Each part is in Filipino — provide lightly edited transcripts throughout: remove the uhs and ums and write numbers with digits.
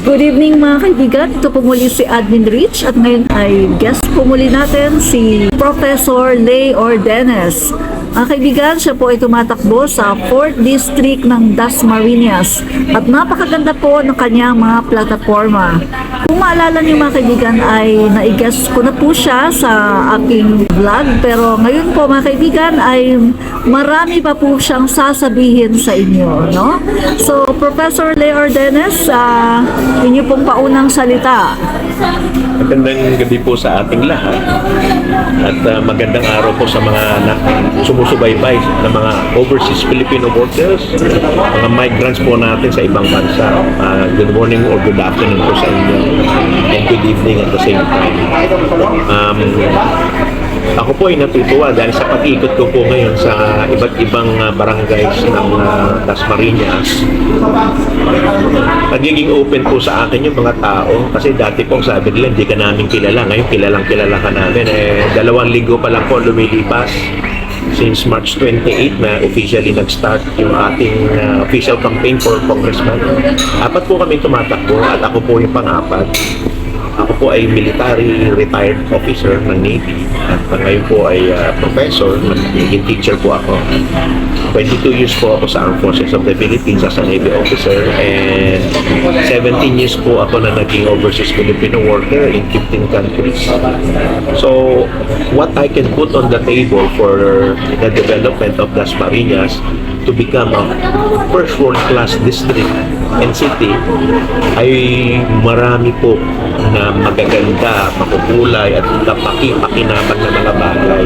Good evening mga kaibigan, ito po muli si Admin Rich at ngayon ay guest po muli natin si Professor Lay Ordenes. Mga kaibigan, siya po ay tumatakbo sa 4th District ng Dasmariñas at napakaganda po ng kanyang mga plataforma. Kung maalala niyo mga kaibigan ay nai-guest ko na po siya sa aking vlog, pero ngayon po mga kaibigan ay marami pa po siyang sasabihin sa inyo, no? So Professor Lay Ordenes, inyo pong paunang salita. Magandang gabi po sa ating lahat at magandang araw po sa mga sumusubaybay na mga overseas Filipino workers, mga migrants po natin sa ibang bansa. Good morning or good afternoon po sa inyo and good evening at the same time. Ako po ay natutuwa dahil sa pag-ikot ko po ngayon sa iba't ibang barangays ng Dasmariñas. Nagiging open po sa akin yung mga tao kasi dati po sabi nila hindi ka namin kilala. Ngayon kilala ka namin. 2 linggo pa lang po lumilipas since March 28 na officially nag-start yung ating official campaign for congressman. 4 po kami tumatakbo at ako po yung pang-4. Ako po ay military retired officer ng Navy at ngayon po ay professor, naging teacher po ako. 22 years po ako sa Armed Forces of the Philippines as a Navy officer and 17 years po ako na naging overseas Filipino worker in 15 countries. So, what I can put on the table for the development of Dasmariñas to become a first world-class district and city ay marami po na magaganda, makukulay at kapaki-pakinabang na mga bagay.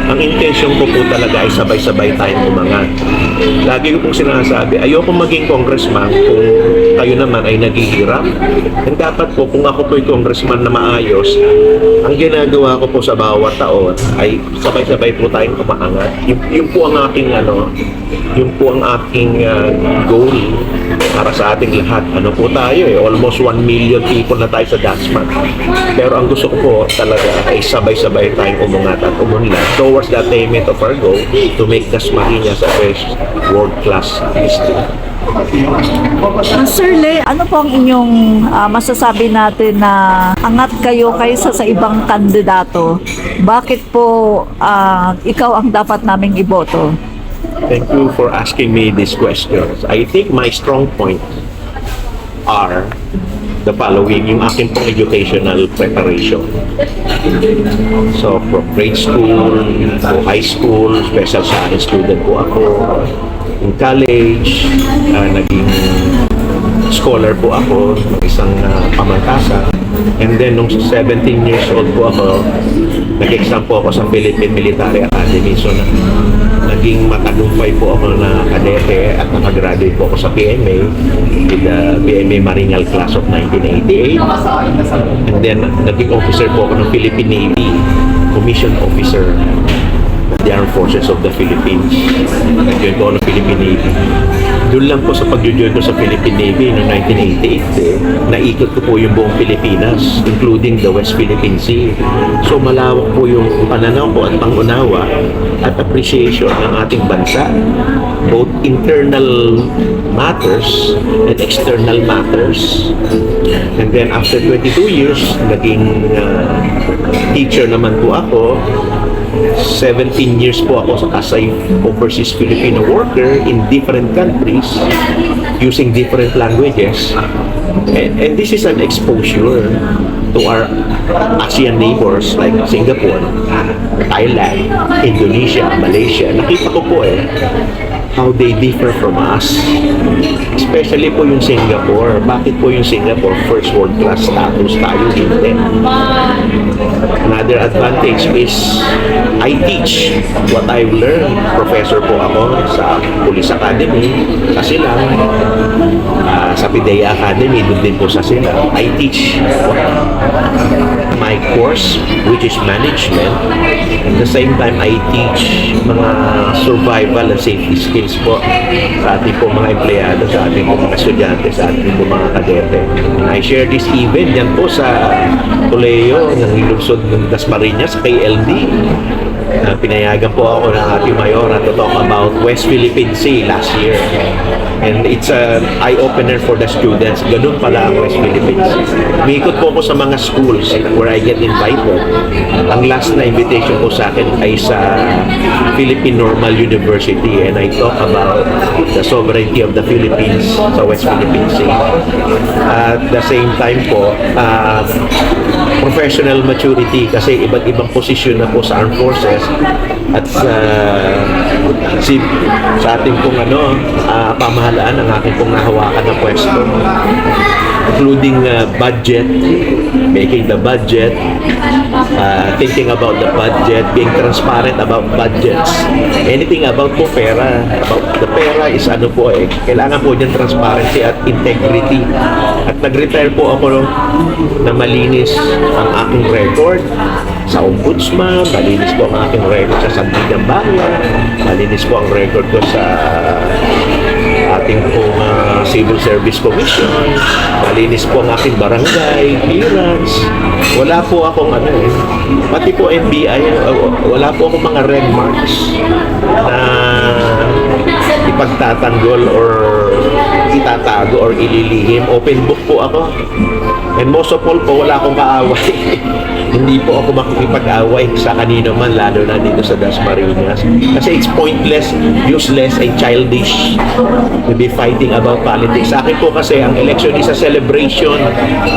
Ang intensyon ko po talaga ay sabay-sabay tayong umangat. Lagi ko pong sinasabi, ayoko maging congressman kung kayo naman ay naghihirap. And dapat po, kung ako po ay congressman na maayos, ang ginagawa ko po sa bawat taon ay sabay-sabay po tayong umaangat. Yun po ang aking yun po ang aking goal para sa ating lahat. Ano po tayo almost 1 million people na tayo sa Dasma. Pero ang gusto ko po talaga ay sabay-sabay tayong umungat at umunlad towards the attainment of our goal to make Dasmariñas a first world-class district. Sir Lay, ano po ang inyong masasabi natin na angat kayo kaysa sa ibang kandidato? Bakit po ikaw ang dapat naming iboto? Thank you for asking me these questions. I think my strong points are the following, yung aking pong educational preparation. So, from grade school to high school, special science student po ako. In college, naging scholar po ako ng isang pamangkasa. And then, nung 17 years old po ako, nag-exam po ako sa Philippine Military Academy. So, naging matagumpay po ako na kadete at nakagraduate po ako sa PMA with the PMA Marinal Class of 1988. And then, naging officer po ako ng Philippine Navy, Commission Officer of the Armed Forces of the Philippines. Nag-join po ako ng Philippine Navy. Doon lang po sa pag-join ko sa Philippine Navy noong 1988, naikot ko po yung buong Pilipinas, including the West Philippine Sea. So malawak po yung pananaw ko at pangunawa at appreciation ng ating bansa, both internal matters and external matters. And then after 22 years, naging teacher naman po ako. 17 years po ako as a overseas Filipino worker in different countries using different languages. And this is an exposure to our ASEAN neighbors like Singapore, Thailand, Indonesia, Malaysia. Nakita ko po how they differ from us. Especially po yung Singapore. Bakit po yung Singapore first world class status tayo hindi? Another advantage is I teach what I've learned. Professor po ako sa Police Academy, sa Silang, sa PIDEA Academy, doon din po sa Silang. I teach my course, which is management. At the same time, I teach mga survival and safety skills po sa ating po mga empleyado, sa ating po mga estudyante, sa ating po mga kadete. I share this event yan po sa Tuleo ng lungsod ng Dasmariñas, KLD. Pinayagan po ako ng ating mayor to talk about West Philippine Sea last year. And it's an eye-opener for the students. Ganun pala ang West Philippines. Umiikot po ako sa mga schools where I get invited. Ang last na invitation po sa akin ay sa Philippine Normal University, and I talk about the sovereignty of the Philippines sa West Philippine Sea. At the same time po, professional maturity, kasi iba't ibang posisyon na po sa armed forces at sa ating pong pamahalaan, ang aking pong nahawakan na pwesto, including budget, making the budget, thinking about the budget, being transparent about budgets, anything about po pera. About the pera is kailangan po dyan transparency at integrity. At nag-retire po ako na malinis ang aking record sa ombudsman, malinis po ang aking record sa Sandigan Bayan, malinis po ang record ko sa ating pong Civil Service Commission, malinis po ang aking barangay clearance. Wala po akong pati po NBI, wala po akong mga red marks na ipagtatanggol or itatago or ililihim. Open book po ako. And most of all po, wala akong kaaway. Hindi po ako makikipag-away sa kanino man, lalo na dito sa Dasmariñas. Kasi it's pointless, useless, and childish to be fighting about politics. Sa akin po kasi, ang election is a celebration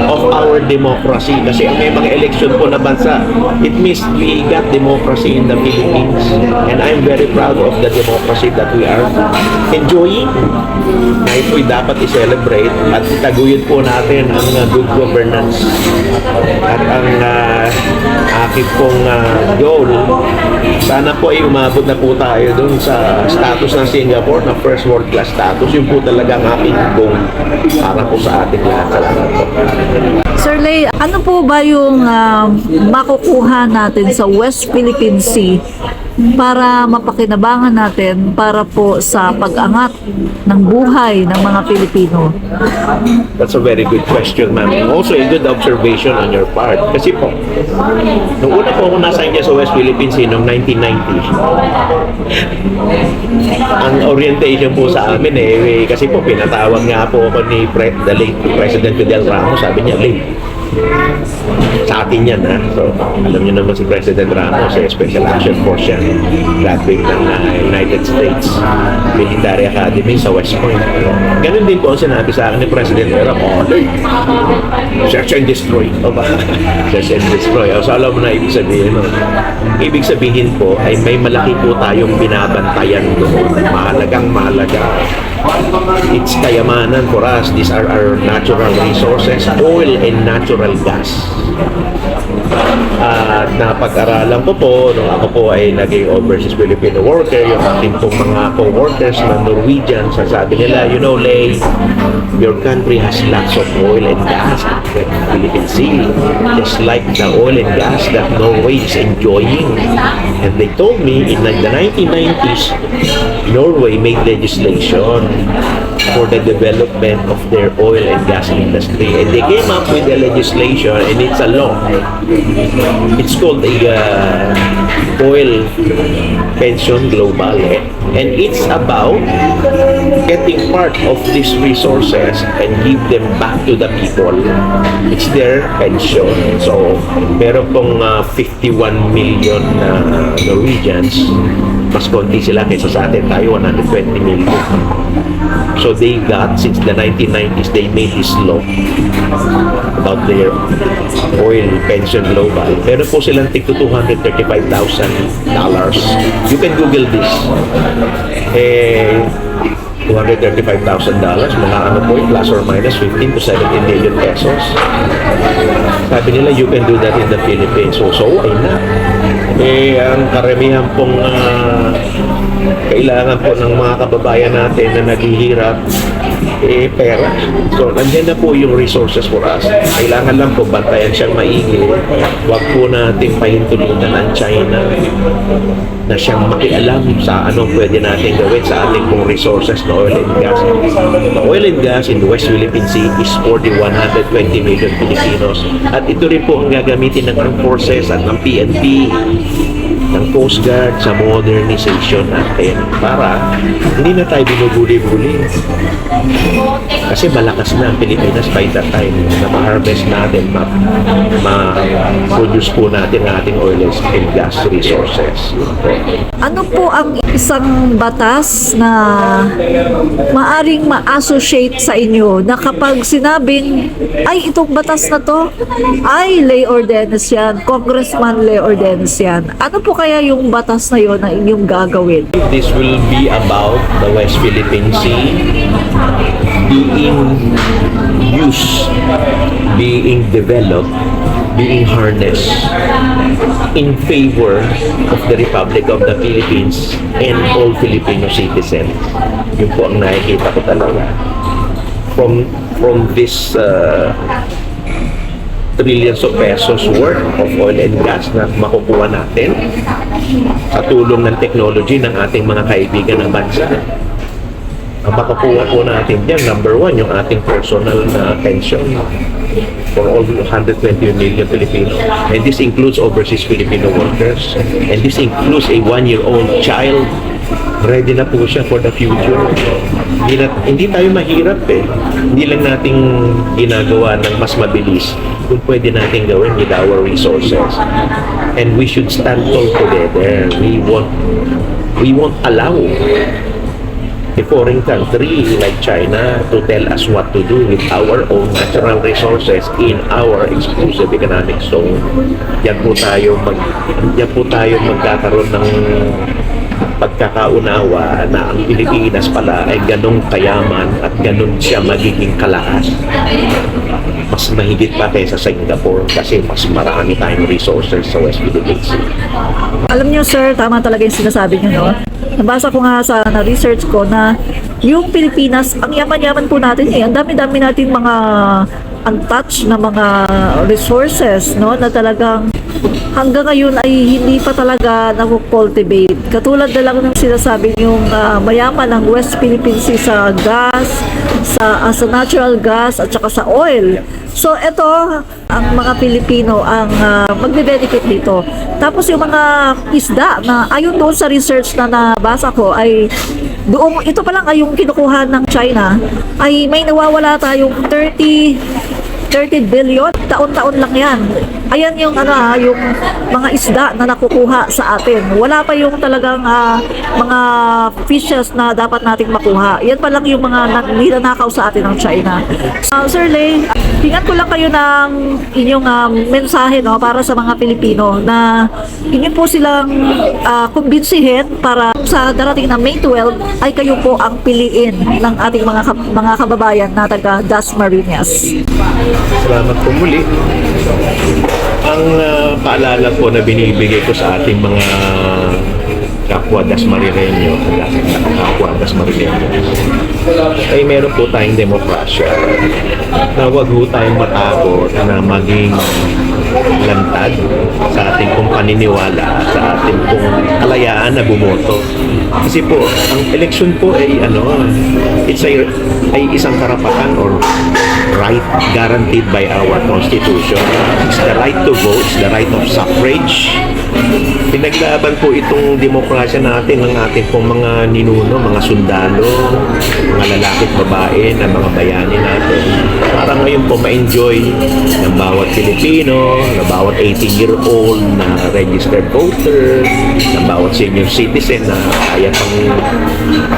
of our democracy. Kasi may mga election po na bansa, it means we got democracy in the Philippines. And I'm very proud of the democracy that we are enjoying. Na ito'y dapat i-celebrate at itaguyod po natin ang good governance. At ang aking pong goal, sana po ay umabot na po tayo dun sa status ng Singapore na first world class status. Yun po talaga ang aking goal para po sa ating lahat. Salamat po. Sir Lay, ano po ba yung makukuha natin sa West Philippine Sea para mapakinabangan natin para po sa pag-angat ng buhay ng mga Pilipino? That's a very good question, ma'am. Also a good observation on your part. Kasi po, nung una po ako nasa India sa West Philippines noong 1990, ang orientation po sa amin kasi po pinatawag nga po ako ni the late President Fidel Ramos. Sabi niya, Lay, sa atin yan So, alam niyo naman si President Ramos, Special Action Force yan, graduate ng United States Military Academy sa West Point. Ganun din po ang sinabi sa akin ni President Ramos, search and destroy. Search and destroy. So, alam mo na ibig sabihin Ibig sabihin po ay may malaki po tayong binabantayan doon. Mahalagang mahalaga. It's kayamanan for us. These are our natural resources, oil and natural gas. At napag-aralan ko po nung ako po ay naging overseas Filipino worker, yung ating pong mga co-workers na Norwegian, sasabi nila, Lay, your country has lots of oil and gas that you can see, just like the oil and gas that Norway is enjoying. And they told me in the 1990s, Norway made legislation for the development of their oil and gas industry, and they came up with a legislation, and it's a law. It's called the Oil Pension Global, and it's about getting part of these resources and give them back to the people. It's their pension. So, meron pong 51 million Norwegians. Mas konti sila kaysa sa atin. Tayo 120 million. So they got, since the 1990s, they made this law about their oil pension global. Meron po silang tig to $235,000. You can Google this. $235,000, mga po plus or minus 15 to 17 million pesos. Sabi nila, you can do that in the Philippines. So why not? Ang karamihan pong kailangan po ng mga kababayan natin na naghihirap, pera. So, nandiyan na po yung resources for us. Kailangan lang po bantayan siyang maigi. Huwag po nating pahintulutan ang China na siyang makialam sa anong pwede natin gawin sa ating pong resources na oil and gas. The oil and gas in the West Philippine Sea is for the 120 million Filipinos. At ito rin po ang gagamitin ng armed forces at ng PNP ng Coast Guard, sa modernization natin para hindi na tayo binubuli-buli. Kasi malakas na ang Pilipinas by that time na ma-harvest natin, ma-produce po natin ang ating oil and gas resources. Ano po ang isang batas na maaring ma-associate sa inyo na kapag sinabing, ay itong batas na to, ay Ley Ordenes yan, Congressman Ley Ordenes yan. Ano po kaya yung batas na yon na inyong gagawin? This will be about the West Philippine Sea being used, being developed, being harnessed in favor of the Republic of the Philippines and all Filipino citizens. Yun po ang nakikita ko talaga. From this trillions of pesos worth of oil and gas na makukuha natin sa tulong ng technology ng ating mga kaibigan ng bansa. Ang makukuha po natin dyan, number one, yung ating personal na pension for all 120 million Filipinos. And this includes overseas Filipino workers. And this includes a 1-year-old child. Ready na po siya for the future. Hindi tayo mahirap eh. Hindi lang nating ginagawa ng mas mabilis kung pwede natin gawin with our resources. And we should stand tall together. We won't allow a foreign country like China to tell us what to do with our own natural resources in our exclusive economic zone. Yan po tayo magkakaroon ng pagkakaunawa na ang Pilipinas pala ay ganong kayaman at ganon siya magiging kalakas. Mas mahigit pa kaysa Singapore kasi mas marami tayong resources sa West Philippine Sea. Alam niyo sir, tama talaga yung sinasabi niyo, no? Nabasa ko nga sa research ko na yung Pilipinas, ang yaman-yaman po natin eh. Ang dami-dami natin mga untouched na mga resources, no? Na talagang hanggang ngayon ay hindi pa talaga na-cultivate. Katulad na lang ng sinasabi yung mayaman ng West Philippine Sea sa gas, sa natural gas at saka sa oil. So ito, ang mga Pilipino ang magbe-benefit dito. Tapos yung mga isda na ayon doon sa research na nabasa ko ay doon, ito pa lang ay yung kinukuha ng China ay may nawawala tayong 30 billion, taon-taon lang yan. Ayan yung yung mga isda na nakukuha sa atin. Wala pa yung talagang mga fishes na dapat nating makuha. Yan pa lang yung mga nilanakaw sa atin ng China. Sir Ley, hingan ko lang kayo ng inyong mensahe, no, para sa mga Pilipino na inyo po silang kumbinsihin para sa darating na May 12 ay kayo po ang piliin ng ating mga kababayan na taga Dasmariñas. Salamat po muli. Ang paalala po na binibigay ko sa ating mga kapwa Dasmariñeño, ay meron po tayong demokrasya na wag po tayong matakot na maging lantad sa ating kung paniniwala, sa ating kung kalayaan na bumoto. Kasi po, ang election po ay ay isang karapatan or right guaranteed by our Constitution. It's the right to vote, it's the right of suffrage. Pinaglaban po itong demokrasya natin ng ating pong mga ninuno, mga sundalo, mga lalaki at babae na mga bayani natin. Para ngayon po ma-enjoy ng bawat Pilipino, ng bawat 18-year-old na registered voter, ng bawat senior citizen na kaya pang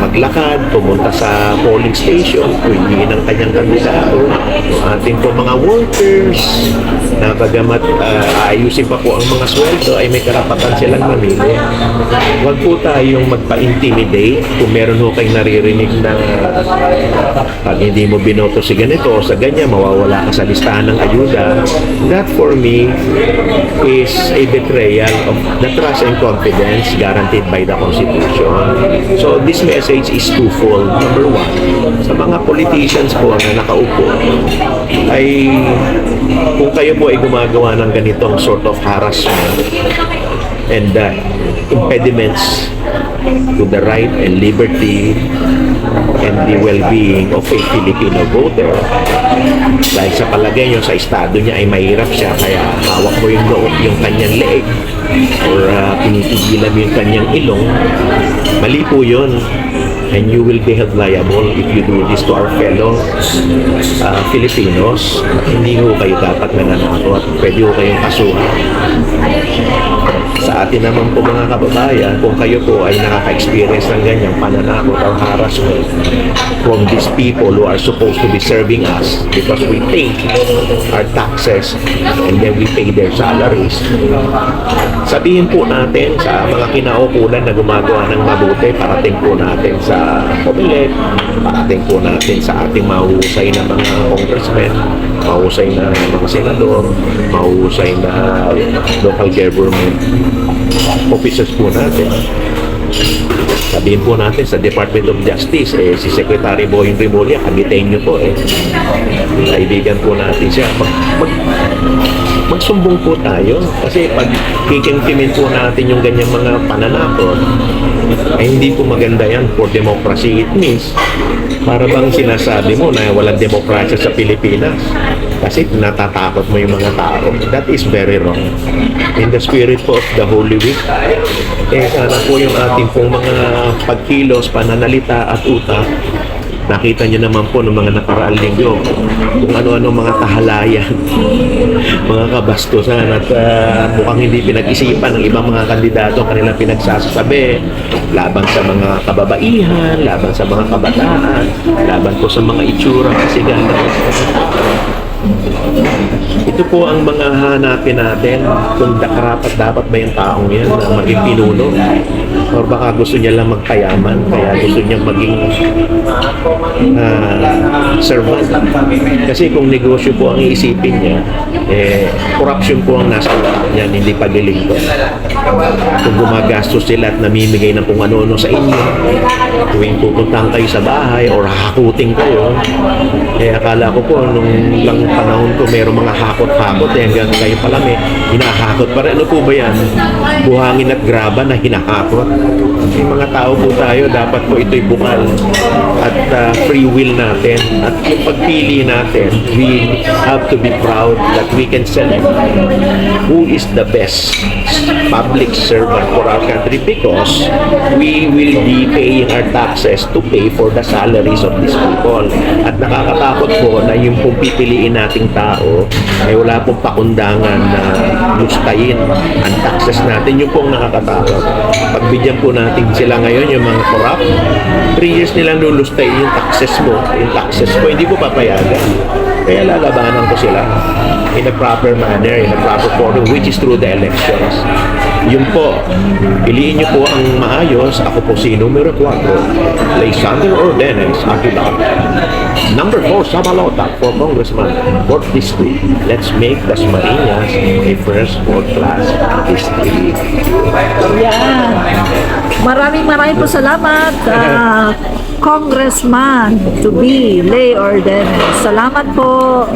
maglakad, pumunta sa polling station, piliin ang kanyang kandidato, ating po mga workers na bagamat ayusin pa po ang mga sweldo ay may karapatan silang mamili. Huwag po tayong magpa-intimidate kung meron ho kayong naririnig na pag hindi mo binoto si ganito o sa ganyan, mawawala ka sa listahan ng ayuda. That for me is a betrayal of the trust and confidence guaranteed by the Constitution. So this message is twofold. Number one, sa mga politicians po na nakaupo ay kung kayo po ay gumagawa ng ganitong sort of harassment, and impediments to the right and liberty and the well-being of a Filipino voter. Dahil sa palagay nyo sa estado niya ay mahirap siya, kaya hawak mo yung loob, yung kanyang leeg, or pinitigilan mo yung kanyang ilong, mali po yun. And you will be held liable if you do this to our fellow Filipinos. Hindi ho kayo dapat nananakot. Pwede ho kayong kasuhan. Sa atin naman po mga kababayan, kung kayo po ay nakaka-experience ng ganyang pananakot or harassment from these people who are supposed to be serving us because we pay our taxes and then we pay their salaries, sabihin po natin sa mga kinaukulan na gumagawa ng mabuti, parating po natin sa Comelec, parating po natin sa ating mahusay na mga congressmen, mahusay na mga senador, mahusay na local government officers po natin. Sabihin po natin sa Department of Justice, si Secretary Boying Rimulya, kagitain nyo po kaibigan po natin siya. Magsumbong po tayo kasi pag kikimkimin po natin yung ganyang mga pananakot, ay hindi po maganda yan for democracy. It means para bang sinasabi mo na walang demokrasya sa Pilipinas kasi natatakot mo yung mga tao. That is very wrong. In the spirit po of the Holy Week, sana po yung ating pong mga pagkilos, pananalita at utak, nakita nyo naman po ng mga nakaraang linggo kung ano-ano mga tahalayan, mga kabastusan at mukhang hindi pinag-isipan ng ibang mga kandidato ang kanilang pinagsasabi laban sa mga kababaihan, laban sa mga kabataan, laban po sa mga itsura kasi gano'n. Ito po ang mga hanapin natin kung karapat dapat ba yung taong yan na maging pinuno or baka gusto niya lang magpayaman kaya gusto niya maging servant. Kasi kung negosyo po ang iisipin niya, corruption po ang nasa utak niyan, hindi paglilingkod. Kung gumagastos sila at namimigay ng kung ano-ano sa inyo, tuwing pupuntahan kayo sa bahay or hakuting kayo, akala ko po nung lang panahon ko merong mga hakot-hakot hanggang kayo pala hinahakot pa rin. Ano po ba yan? Buhangin at graba na hinahakot. May mga tao po tayo, dapat po ito'y bukal at free will natin at yung pagpili natin, we have to be proud that we can select who is the best public servant for our country because we will be paying our taxes to pay for the salaries of these people. At nakakatakot po na yung pong pipiliin nating tao ay wala pong pakundangan na lustayin ang taxes natin. Yung pong nakakatakot. Pagbigyan po natin sila ngayon, yung mga corrupt, 3 years nilang lulustayin yung taxes mo. Yung taxes ko, hindi ko papayagan. Kaya lalabanan ko sila in a proper manner, in a proper forum, which is through the elections. Yun po, piliin niyo po ang maayos. Ako po si numero 4, Lysander Ordenes Aguilar. Number 4, Sabalota for Congressman, 4th District. Let's make Dasmariñas a first world-class district. Yan. Maraming po salamat, Congressman to be Lay Ordenes. Salamat po.